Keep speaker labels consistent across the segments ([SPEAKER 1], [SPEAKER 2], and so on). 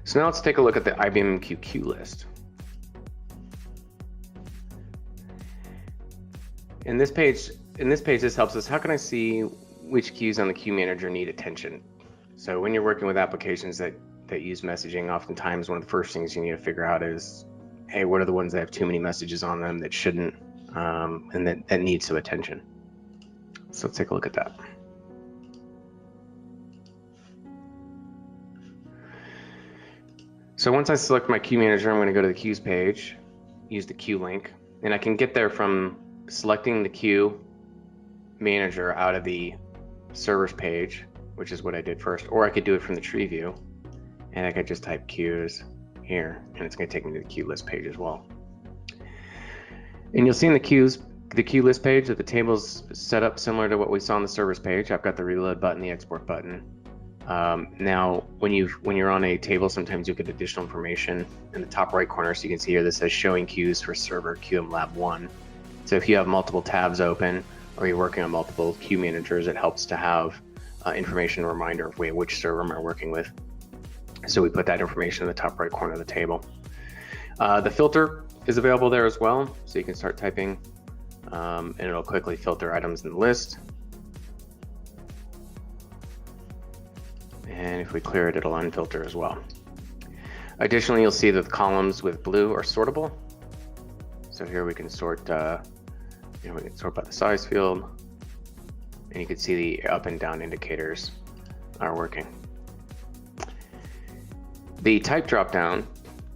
[SPEAKER 1] So now let's take a look at the IBM MQ Queue List. In this page, this helps us. How can I see which queues on the queue manager need attention? So when you're working with applications that use messaging, oftentimes one of the first things you need to figure out is, hey, what are the ones that have too many messages on them that shouldn't, and that need some attention? So let's take a look at that. So once I select my queue manager, I'm going to go to the queues page, use the queue link, and I can get there from selecting the queue manager out of the servers page, which is what I did first, or I could do it from the tree view, and I could just type queues here, and it's going to take me to the queue list page as well. And you'll see in the queue list page that the table's set up similar to what we saw on the servers page. I've got the reload button, the export button. Now, when you're on a table, sometimes you'll get additional information in the top right corner. So you can see here, this says showing queues for server QM Lab 1. So if you have multiple tabs open or you're working on multiple queue managers, it helps to have information reminder of which server am I working with. So we put that information in the top right corner of the table. The filter is available there as well. So you can start typing and it'll quickly filter items in the list. And if we clear it, it'll unfilter as well. Additionally, you'll see that the columns with blue are sortable. So here we can sort, we can sort by the size field, and you can see the up and down indicators are working. The type dropdown,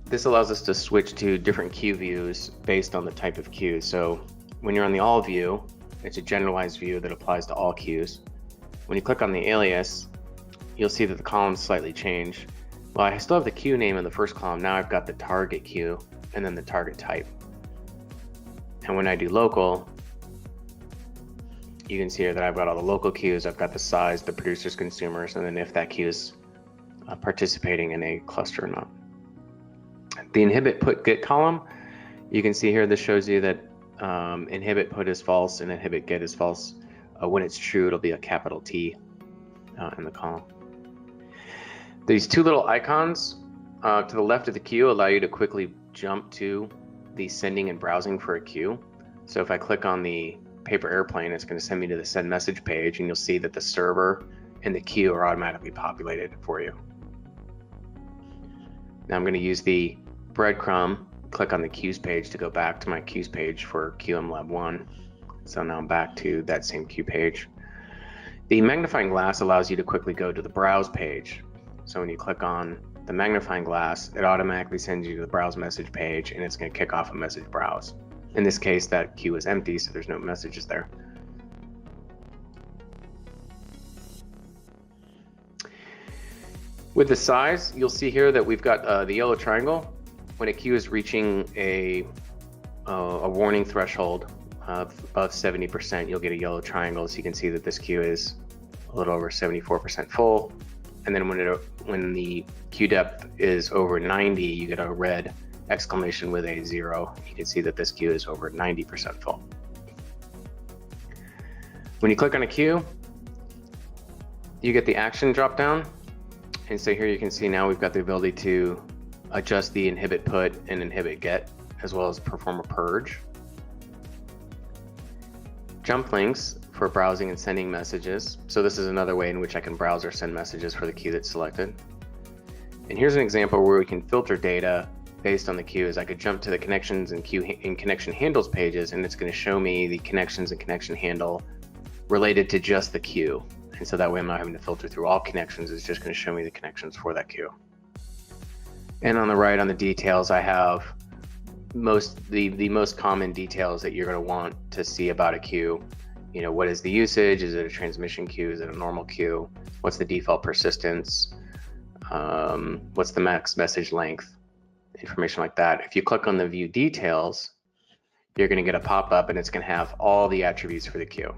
[SPEAKER 1] this allows us to switch to different queue views based on the type of queue. So when you're on the all view, it's a generalized view that applies to all queues. When you click on the alias, you'll see that the columns slightly change. Well, I still have the queue name in the first column. Now I've got the target queue and then the target type. And when I do local, you can see here that I've got all the local queues. I've got the size, the producers, consumers, and then if that queue is participating in a cluster or not. The inhibit put get column, you can see here, this shows you that inhibit put is false and inhibit get is false. When it's true, it'll be a capital T in the column. These two little icons to the left of the queue allow you to quickly jump to the sending and browsing for a queue. So if I click on the paper airplane, it's going to send me to the send message page, and you'll see that the server and the queue are automatically populated for you. Now I'm going to use the breadcrumb, click on the queues page to go back to my queues page for QM Lab 1. So now I'm back to that same queue page. The magnifying glass allows you to quickly go to the browse page. So when you click on the magnifying glass, it automatically sends you to the browse message page, and it's going to kick off a message browse. In this case, that queue is empty, so there's no messages there. With the size, you'll see here that we've got the yellow triangle. When a queue is reaching a warning threshold of 70%, you'll get a yellow triangle. So you can see that this queue is a little over 74% full. And then when the queue depth is over 90, you get a red exclamation with a 0. You can see that this queue is over 90% full. When you click on a queue, you get the action drop down. And so here you can see now we've got the ability to adjust the inhibit put and inhibit get, as well as perform a purge. Jump links for browsing and sending messages. So this is another way in which I can browse or send messages for the queue that's selected. And here's an example where we can filter data based on the queues. I could jump to the connections and queue and connection handles pages, and it's going to show me the connections and connection handle related to just the queue. And so that way I'm not having to filter through all connections. It's just going to show me the connections for that queue. And on the right, on the details, I have the most common details that you're going to want to see about a queue. You know, what is the usage? Is it a transmission queue? Is it a normal queue? What's the default persistence? What's the max message length? Information like that. If you click on the view details, you're going to get a pop-up, and it's going to have all the attributes for the queue.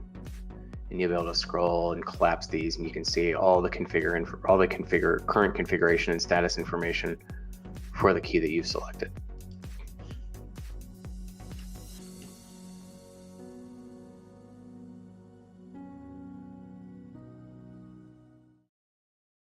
[SPEAKER 1] And you'll be able to scroll and collapse these, and you can see all the current configuration and status information for the queue that you've selected.